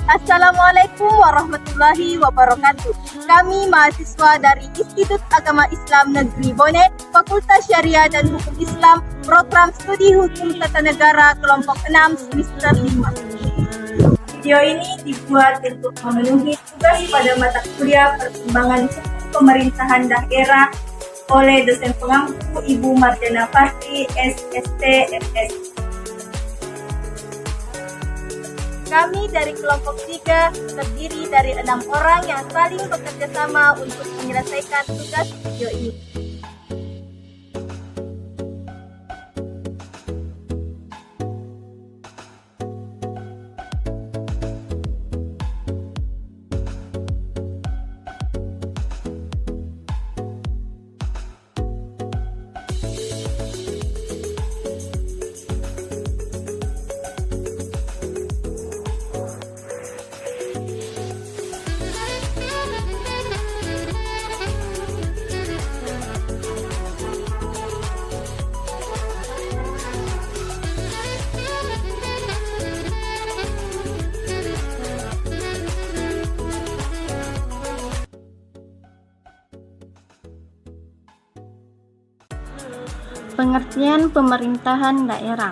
Assalamualaikum warahmatullahi wabarakatuh. Kami mahasiswa dari Institut Agama Islam Negeri Bone, Fakultas Syariah dan Hukum Islam, Program Studi Hukum Tata Negara kelompok 6 semester 5. Video ini dibuat untuk memenuhi tugas pada mata kuliah Perkembangan Hukum Pemerintahan Daerah oleh dosen pengampu Ibu Marjana Fahri, SST, MS. Kami dari kelompok 3 terdiri dari 6 orang yang saling bekerja sama untuk menyelesaikan tugas video ini. Pengertian pemerintahan daerah.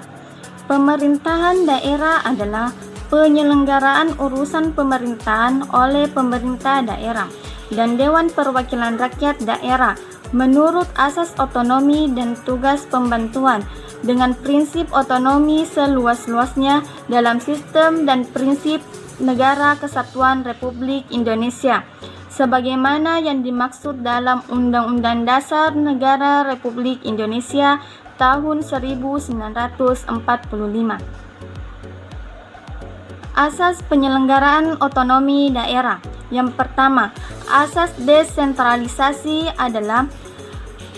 Pemerintahan daerah adalah penyelenggaraan urusan pemerintahan oleh pemerintah daerah dan Dewan Perwakilan Rakyat Daerah menurut asas otonomi dan tugas pembantuan dengan prinsip otonomi seluas-luasnya dalam sistem dan prinsip Negara Kesatuan Republik Indonesia sebagaimana yang dimaksud dalam Undang-Undang Dasar Negara Republik Indonesia tahun 1945. Asas penyelenggaraan otonomi daerah. Yang pertama, asas desentralisasi adalah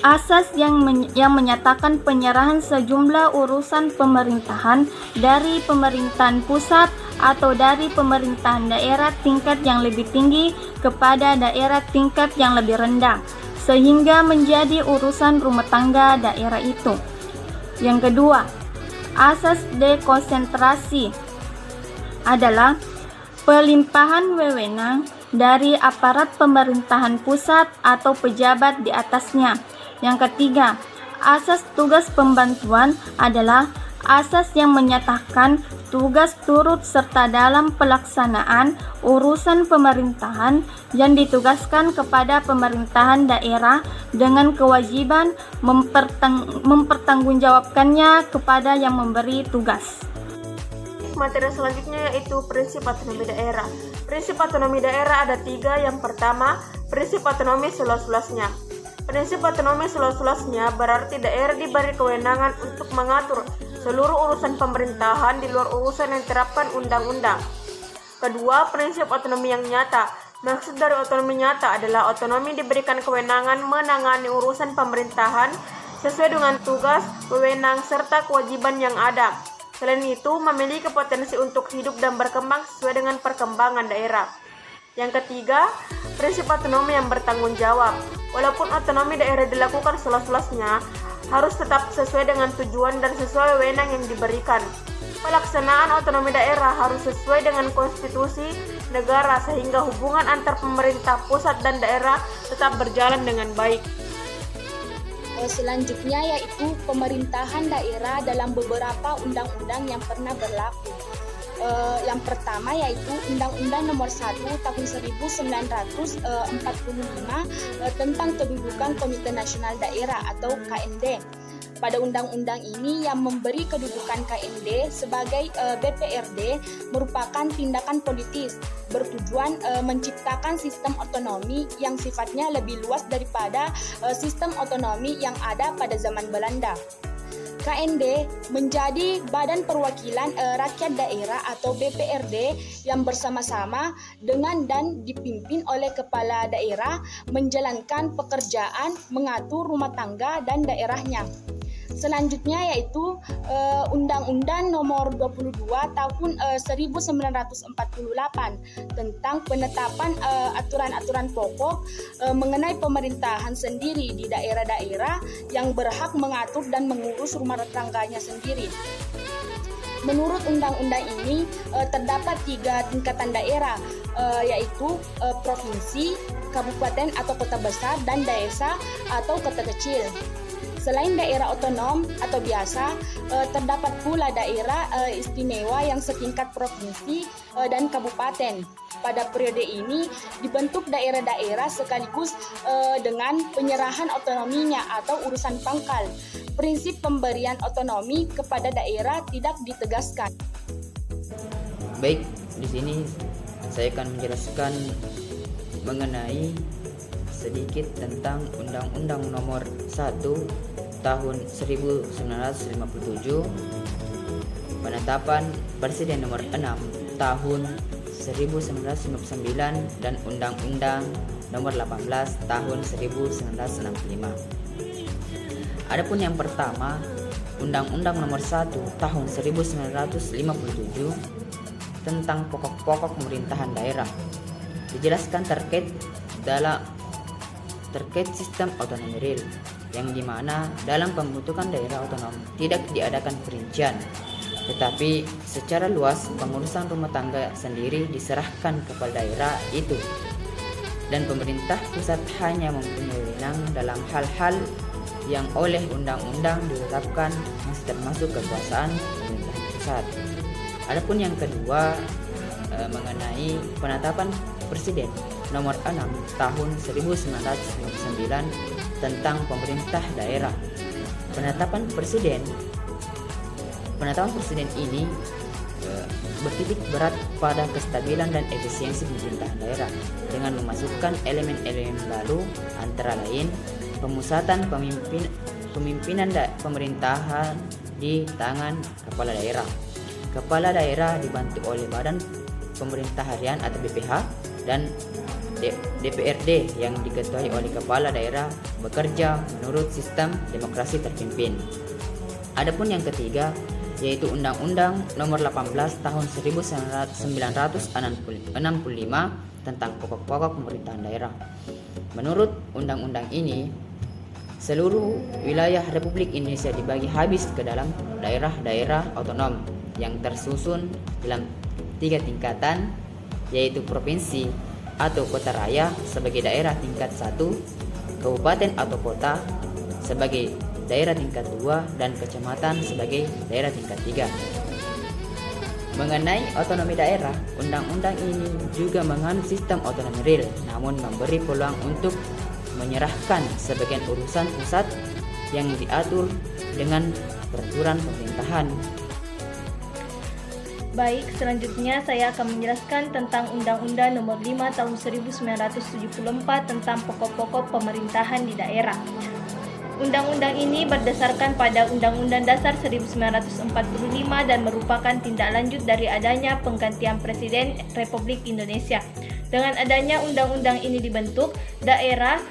asas yang menyatakan penyerahan sejumlah urusan pemerintahan dari pemerintahan pusat atau dari pemerintahan daerah tingkat yang lebih tinggi kepada daerah tingkat yang lebih rendah, sehingga menjadi urusan rumah tangga daerah itu. Yang kedua, asas dekonsentrasi adalah pelimpahan wewenang dari aparat pemerintahan pusat atau pejabat di atasnya. Yang ketiga, asas tugas pembantuan adalah asas yang menyatakan tugas turut serta dalam pelaksanaan urusan pemerintahan yang ditugaskan kepada pemerintahan daerah dengan kewajiban mempertanggungjawabkannya kepada yang memberi tugas. Materi selanjutnya yaitu prinsip otonomi daerah. Prinsip otonomi daerah ada 3. Yang pertama, prinsip otonomi seluas-luasnya. Prinsip otonomi seluas-luasnya berarti daerah diberi kewenangan untuk mengatur seluruh urusan pemerintahan di luar urusan yang diterapkan undang-undang. Kedua, prinsip otonomi yang nyata. Maksud dari otonomi nyata adalah otonomi diberikan kewenangan menangani urusan pemerintahan sesuai dengan tugas, wewenang, serta kewajiban yang ada. Selain itu, memiliki potensi untuk hidup dan berkembang sesuai dengan perkembangan daerah. Yang ketiga, prinsip otonomi yang bertanggung jawab. Walaupun otonomi daerah dilakukan seluas-luasnya, harus tetap sesuai dengan tujuan dan sesuai wewenang yang diberikan. Pelaksanaan otonomi daerah harus sesuai dengan konstitusi negara sehingga hubungan antar pemerintah pusat dan daerah tetap berjalan dengan baik. Selanjutnya yaitu pemerintahan daerah dalam beberapa undang-undang yang pernah berlaku. Yang pertama yaitu Undang-Undang Nomor 1 Tahun 1945 tentang Kedudukan Komite Nasional Daerah atau KND. Pada undang-undang ini yang memberi kedudukan KND sebagai BPRD merupakan tindakan politis bertujuan menciptakan sistem otonomi yang sifatnya lebih luas daripada sistem otonomi yang ada pada zaman Belanda. KND menjadi Badan Perwakilan Rakyat Daerah atau BPRD yang bersama-sama dengan dan dipimpin oleh kepala daerah menjalankan pekerjaan mengatur rumah tangga dan daerahnya. Selanjutnya yaitu Undang-Undang Nomor 22 Tahun 1948 tentang penetapan aturan-aturan pokok mengenai pemerintahan sendiri di daerah-daerah yang berhak mengatur dan mengurus rumah tangganya sendiri. Menurut undang-undang ini terdapat 3 tingkatan daerah, yaitu provinsi, kabupaten atau kota besar, dan desa atau kota kecil. Selain daerah otonom atau biasa, terdapat pula daerah istimewa yang setingkat provinsi dan kabupaten. Pada periode ini dibentuk daerah-daerah sekaligus dengan penyerahan otonominya atau urusan pangkal. Prinsip pemberian otonomi kepada daerah tidak ditegaskan. Baik, di sini saya akan menjelaskan mengenai sedikit tentang Undang-Undang Nomor 1 Tahun 1957, penetapan Presiden Nomor 6 Tahun 1959, dan Undang-Undang Nomor 18 Tahun 1965. Adapun yang pertama, Undang-Undang Nomor 1 Tahun 1957 tentang pokok-pokok pemerintahan daerah dijelaskan terkait sistem otonomi real, yang dimana dalam pembentukan daerah otonom tidak diadakan perincian, tetapi secara luas pengurusan rumah tangga sendiri diserahkan kepada daerah itu, dan pemerintah pusat hanya mempunyai wewenang dalam hal-hal yang oleh undang-undang ditetapkan masih termasuk kekuasaan pemerintah pusat. Adapun yang kedua mengenai penetapan Presiden Nomor 6 Tahun 1959 tentang pemerintah daerah. Penetapan presiden ini bertitik berat pada kestabilan dan efisiensi pemerintahan daerah dengan memasukkan elemen-elemen baru, antara lain pemusatan pemimpinan pemerintahan di tangan kepala daerah. Kepala daerah dibantu oleh Badan Pemerintah Harian atau BPH, dan DPRD yang diketuai oleh kepala daerah bekerja menurut sistem demokrasi terpimpin. Adapun yang ketiga yaitu Undang-Undang Nomor 18 Tahun 1965 tentang pokok-pokok pemerintahan daerah. Menurut undang-undang ini, seluruh wilayah Republik Indonesia dibagi habis ke dalam daerah-daerah otonom yang tersusun dalam 3 tingkatan, yaitu provinsi atau kota raya sebagai daerah tingkat 1, kabupaten atau kota sebagai daerah tingkat 2, dan kecamatan sebagai daerah tingkat 3. Mengenai otonomi daerah, undang-undang ini juga menganut sistem otonomi real, namun memberi peluang untuk menyerahkan sebagian urusan pusat yang diatur dengan peraturan pemerintahan. Baik, selanjutnya saya akan menjelaskan tentang Undang-Undang Nomor 5 Tahun 1974 tentang pokok-pokok pemerintahan di daerah. Undang-undang ini berdasarkan pada Undang-Undang Dasar 1945 dan merupakan tindak lanjut dari adanya penggantian Presiden Republik Indonesia. Dengan adanya undang-undang ini dibentuk daerah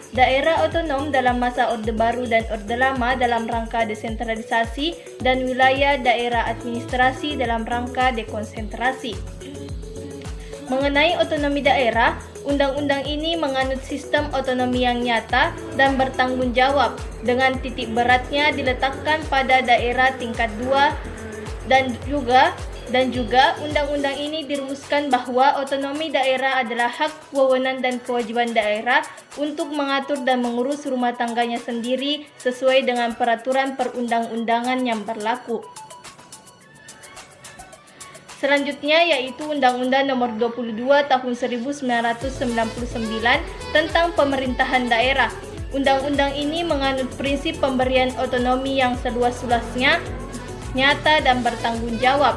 otonom dalam masa Orde Baru dan Orde Lama dalam rangka desentralisasi, dan wilayah daerah administrasi dalam rangka dekonsentrasi. Mengenai otonomi daerah, undang-undang ini menganut sistem otonomi yang nyata dan bertanggung jawab, dengan titik beratnya diletakkan pada daerah tingkat 2, dan juga undang-undang ini dirumuskan bahwa otonomi daerah adalah hak, wewenang, dan kewajiban daerah untuk mengatur dan mengurus rumah tangganya sendiri sesuai dengan peraturan perundang-undangan yang berlaku. Selanjutnya yaitu Undang-Undang Nomor 22 Tahun 1999 tentang pemerintahan daerah. Undang-undang ini menganut prinsip pemberian otonomi yang seluas-luasnya, nyata, dan bertanggung jawab.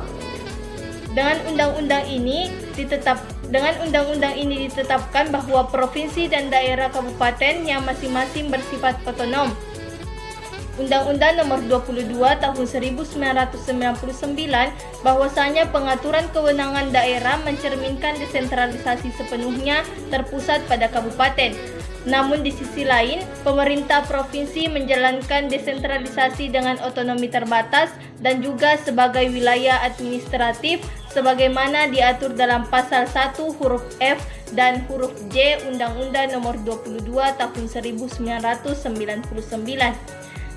Dengan undang-undang ini ditetapkan bahwa provinsi dan daerah kabupaten yang masing-masing bersifat otonom. Undang-Undang Nomor 22 Tahun 1999 bahwasanya pengaturan kewenangan daerah mencerminkan desentralisasi sepenuhnya terpusat pada kabupaten. Namun di sisi lain, pemerintah provinsi menjalankan desentralisasi dengan otonomi terbatas dan juga sebagai wilayah administratif sebagaimana diatur dalam pasal 1 huruf F dan huruf J Undang-Undang Nomor 22 Tahun 1999.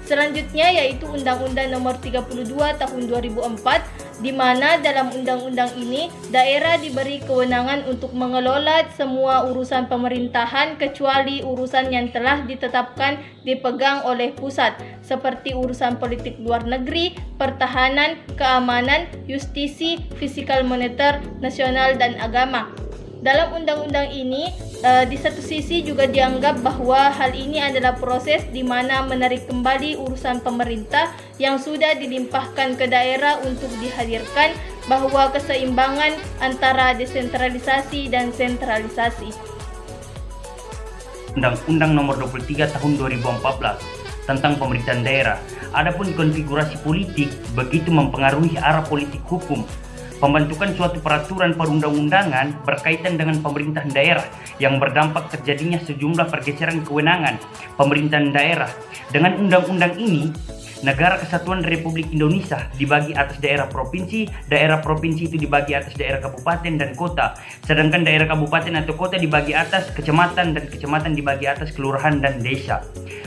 Selanjutnya yaitu Undang-Undang Nomor 32 Tahun 2004, di mana dalam undang-undang ini daerah diberi kewenangan untuk mengelola semua urusan pemerintahan kecuali urusan yang telah ditetapkan dipegang oleh pusat, seperti urusan politik luar negeri, pertahanan, keamanan, justisi, fiskal moneter, nasional, dan agama. Dalam undang-undang ini, di satu sisi juga dianggap bahwa hal ini adalah proses di mana menarik kembali urusan pemerintah yang sudah dilimpahkan ke daerah untuk dihadirkan, bahwa keseimbangan antara desentralisasi dan sentralisasi. Undang-Undang Nomor 23 Tahun 2014 tentang pemerintahan daerah. Adapun konfigurasi politik begitu mempengaruhi arah politik hukum. Pembentukan suatu peraturan perundang-undangan berkaitan dengan pemerintahan daerah yang berdampak terjadinya sejumlah pergeseran kewenangan pemerintahan daerah. Dengan undang-undang ini, Negara Kesatuan Republik Indonesia dibagi atas daerah provinsi itu dibagi atas daerah kabupaten dan kota, sedangkan daerah kabupaten atau kota dibagi atas kecamatan dan kecamatan dibagi atas kelurahan dan desa.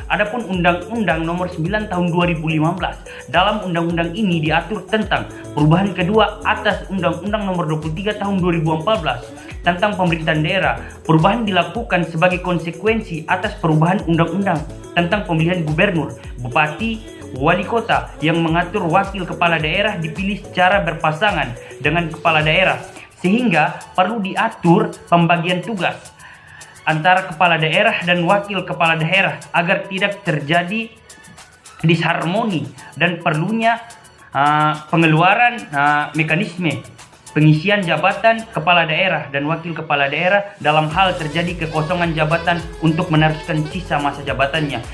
Adapun Undang-Undang Nomor 9 Tahun 2015, dalam undang-undang ini diatur tentang perubahan kedua atas Undang-Undang Nomor 23 Tahun 2014 tentang pemerintahan daerah. Perubahan dilakukan sebagai konsekuensi atas perubahan undang-undang tentang pemilihan gubernur, bupati, wali kota yang mengatur wakil kepala daerah dipilih secara berpasangan dengan kepala daerah, sehingga perlu diatur pembagian tugas antara kepala daerah dan wakil kepala daerah agar tidak terjadi disharmoni dan perlunya pengeluaran mekanisme pengisian jabatan kepala daerah dan wakil kepala daerah dalam hal terjadi kekosongan jabatan untuk meneruskan sisa masa jabatannya.